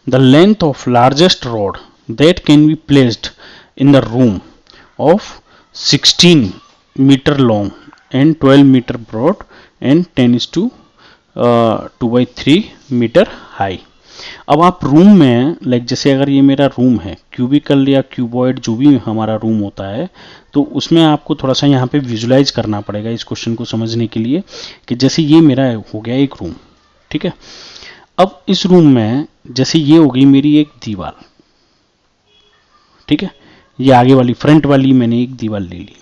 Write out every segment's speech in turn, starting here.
The length of largest rod that can be placed in the room of 16 metre long and 12 metre broad and 10:2/3 metre high. अब आप room में like जैसे अगर ये मेरा room है, क्यूबिकल या क्यूबॉइड जो भी हमारा रूम होता है, तो उसमें आपको थोड़ा सा यहाँ पे विजुलाइज करना पड़ेगा इस क्वेश्चन को समझने के लिए कि जैसे ये मेरा हो गया एक रूम, ठीक है। अब इस रूम में जैसे ये हो गई मेरी एक दीवार, ठीक है, ये आगे वाली फ्रंट वाली मैंने एक दीवार ले ली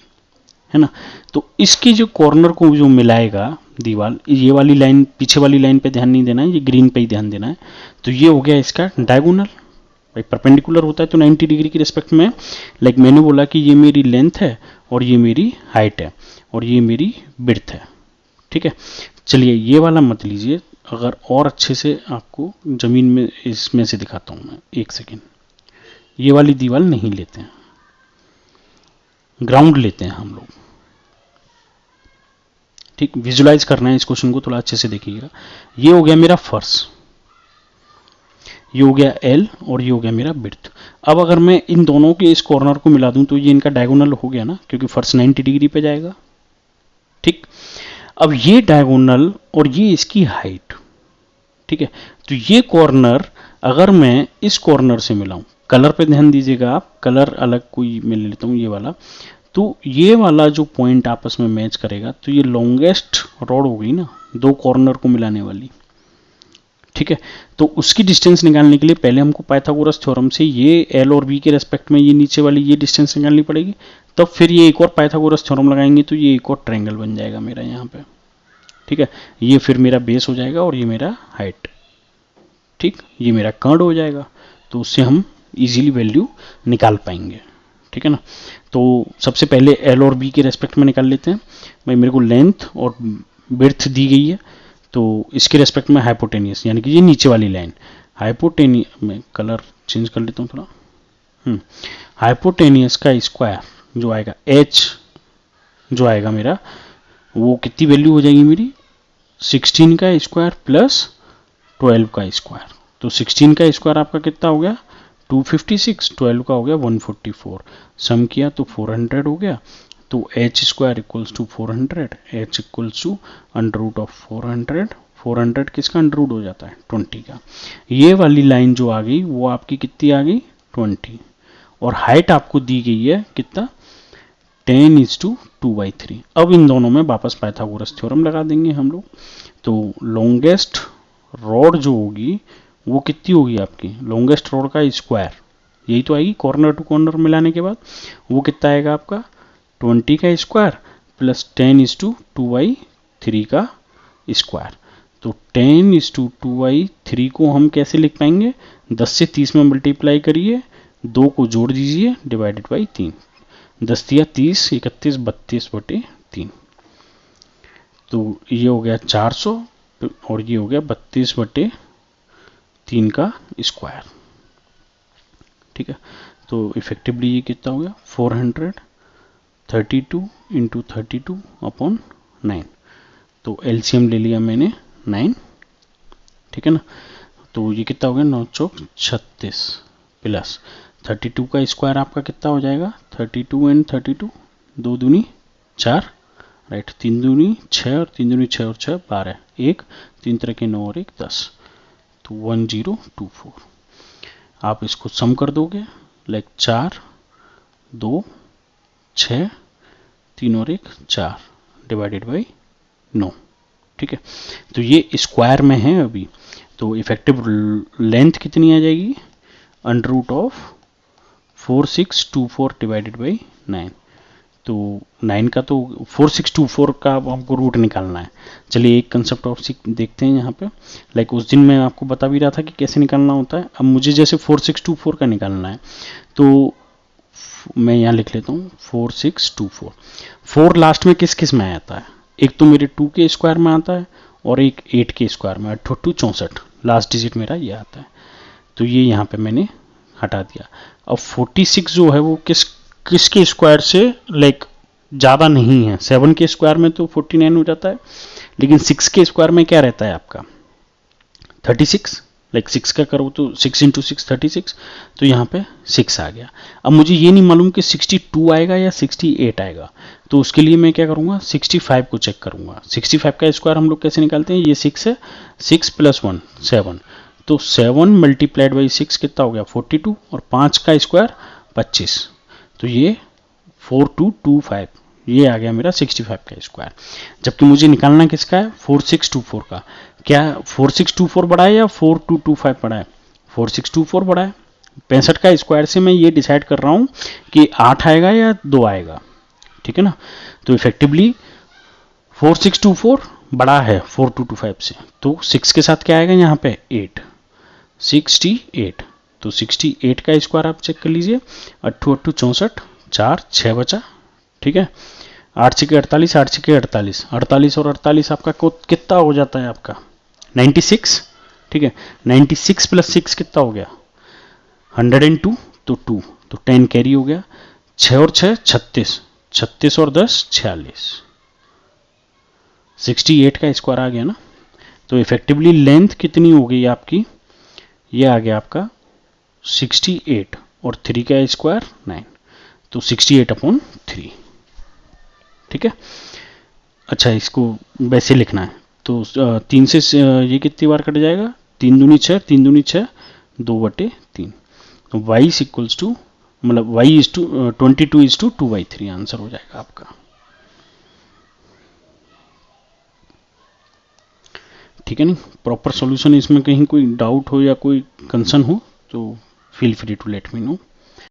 है ना। तो इसके जो कॉर्नर को जो मिलाएगा दीवार, ये वाली लाइन पीछे वाली लाइन पे ध्यान नहीं देना है, ये ग्रीन पे ही ध्यान देना है। तो ये हो गया इसका डायगोनल, भाई परपेंडिकुलर होता है तो 90 डिग्री की रिस्पेक्ट में, लाइक मैंने बोला कि ये मेरी लेंथ है और ये मेरी हाइट है और ये मेरी विड्थ है, ठीक है। चलिए ये वाला मत लीजिए, अगर और अच्छे से आपको जमीन में इसमें से दिखाता हूं मैं, एक सेकेंड। ये वाली दीवार नहीं लेते हैं, ग्राउंड लेते हैं हम लोग, ठीक। विजुलाइज करना है इस क्वेश्चन को, थोड़ा अच्छे से देखिएगा। ये हो गया मेरा फर्श, ये हो गया एल और ये हो गया मेरा विड्थ। अब अगर मैं इन दोनों के इस कॉर्नर को मिला दूं तो ये इनका डायगोनल हो गया ना, क्योंकि फर्श 90 डिग्री पे जाएगा, ठीक। अब ये डायगोनल और ये इसकी हाइट, ठीक है। तो ये कॉर्नर अगर मैं इस कॉर्नर से मिलाऊं, कलर पे ध्यान दीजिएगा आप, कलर अलग कोई मैं ले लेता हूं ये वाला, तो ये वाला जो पॉइंट आपस में मैच करेगा, तो ये लॉन्गेस्ट रॉड हो गई ना, दो कॉर्नर को मिलाने वाली, ठीक है। तो उसकी डिस्टेंस निकालने के लिए पहले हमको पाइथागोरस थ्योरम से ये एल और बी के रेस्पेक्ट में ये नीचे वाली ये डिस्टेंस निकालनी पड़ेगी, तब फिर ये एक और पाइथागोरस थ्योरम लगाएंगे तो ये एक और ट्रायंगल बन जाएगा मेरा यहाँ पे, ठीक है। ये फिर मेरा बेस हो जाएगा और ये मेरा हाइट, ठीक, ये मेरा कर्ड हो जाएगा, तो उससे हम इजीली वैल्यू निकाल पाएंगे, ठीक है ना। तो सबसे पहले एल और बी के रेस्पेक्ट में निकाल लेते हैं। भाई मेरे को लेंथ और विड्थ दी गई है, तो इसके रेस्पेक्ट में हाइपोटेनियस यानी कि ये नीचे वाली लाइन, हाइपोटेनियस में कलर चेंज कर लेता हूँ थोड़ा, हाइपोटेनियस का स्क्वायर जो आएगा एच जो आएगा मेरा, वो कितनी वैल्यू हो जाएगी मेरी, 16 का स्क्वायर प्लस 12 का स्क्वायर। तो 16 का स्क्वायर आपका कितना हो गया 256, 12 का हो गया 144, सम किया तो 400 हो गया। तो H square equals to 400, H equals to under root of 400, 400 किसका अंडर रूट हो जाता है 20 का। ये वाली लाइन जो आ गई वो आपकी कितनी आ गई 20, और हाइट आपको दी गई है कितना 10:2/3। अब इन दोनों में वापस पाइथागोरस थ्योरम लगा देंगे हम लोग। तो लॉन्गेस्ट रॉड जो होगी वो कितनी होगी आपकी, लॉन्गेस्ट रॉड का स्क्वायर, यही तो आएगी कॉर्नर टू कॉर्नर मिलाने के बाद, वो कितना आएगा आपका 20 का स्क्वायर प्लस 10:2/3 का स्क्वायर। तो 10:2/3 को हम कैसे लिख पाएंगे, 10 से 30 में मल्टीप्लाई करिए, 2 को जोड़ दीजिए डिवाइडेड बाई 3, 10 दिया 30, 31, 32/3। तो ये हो गया 400 और ये हो गया 32/3 का स्क्वायर, ठीक है। तो इफेक्टिवली ये कितना हो गया 432 × 32/9। तो एलसीएम ले लिया मैंने 9, ठीक है ना। तो ये कितना हो गया 9 चौक 36 प्लस 32 का स्क्वायर आपका कितना हो जाएगा 32 एंड 32, 2 दूनी 4, राइट, 3 दूनी 6 और 3 दूनी 6 और 6 12, 1 3 तरह के 9 और 1 10, तो 1024। आप इसको सम कर दोगे, लाइक 4 2 6 3 और 1 4 डिवाइडेड बाई 9, ठीक है। तो ये स्क्वायर में है अभी, तो इफेक्टिव लेंथ कितनी आ जाएगी under root of 4624 divided by 9। तो 9 का तो 4624 का हमको रूट निकालना है। चलिए एक कंसेप्ट ऑफ देखते हैं यहाँ पे, लाइक उस दिन मैं आपको बता भी रहा था कि कैसे निकालना होता है। अब मुझे जैसे 4624 का निकालना है, तो मैं यहाँ लिख लेता हूँ 4624। 4 लास्ट में किस किस में आता है, एक तो मेरे 2 के स्क्वायर में आता है और एक 8 के स्क्वायर में, 8 2 64, लास्ट डिजिट मेरा ये आता है। तो ये यहाँ पे मैंने हटा दिया। अब 46 जो है वो किसके स्क्वायर से लाइक ज़्यादा नहीं है, 7 के स्क्वायर में तो 49 हो जाता है, लेकिन 6 के स्क्वायर में क्या रहता है आपका 36, लाइक 6 का करो तो 6 इंटू 6 36, तो यहाँ पे 6 आ गया। अब मुझे ये नहीं मालूम कि 62 आएगा या 68 आएगा, तो उसके लिए मैं क्या करूँगा, 65 को चेक करूँगा। 65 का स्क्वायर हम लोग कैसे निकालते हैं, ये 6 है, 6 प्लस 1 7, तो 7 मल्टीप्लाइड बाई 6 कितना हो गया 42, और 5 का स्क्वायर 25, तो ये 4225, ये आ गया मेरा 65 का स्क्वायर। जबकि मुझे निकालना किसका है, 4624 का। क्या 4624 बड़ा है या 4225 बड़ा है, 4624 बड़ा है। 65 का स्क्वायर से मैं ये डिसाइड कर रहा हूँ कि 8 आएगा या 2 आएगा, ठीक है ना। तो इफेक्टिवली 4624 बड़ा है 4225 से, तो 6 के साथ क्या आएगा यहाँ पे 8, 68, तो 68 का स्क्वायर आप चेक कर लीजिए, 8 8 64, 4 6 बचा, ठीक है। 8 6 48, 8 6 48, 48 और 48 आपका कितना हो जाता है आपका 96, ठीक है। 96 प्लस 6 कितना हो गया 102, तो 2, तो 10 कैरी हो गया। 6 और 6 36, 36 और 10 46, 68 का स्क्वायर आ गया ना। तो इफेक्टिवली लेंथ कितनी हो गई आपकी, ये आ गया आपका 68, और 3 का स्क्वायर 9, तो 68/3, ठीक है। अच्छा, इसको वैसे लिखना है तो 3 से ये कितनी बार कट जाएगा, 3 दूनी 6, 3 दूनी 6, 2/3, तो y इक्वल्स टू, मतलब y इज टू 22:2/3 आंसर हो जाएगा आपका, ठीक है। नहीं प्रॉपर सॉल्यूशन, इसमें कहीं कोई डाउट हो या कोई कंसर्न हो तो feel free to let me no.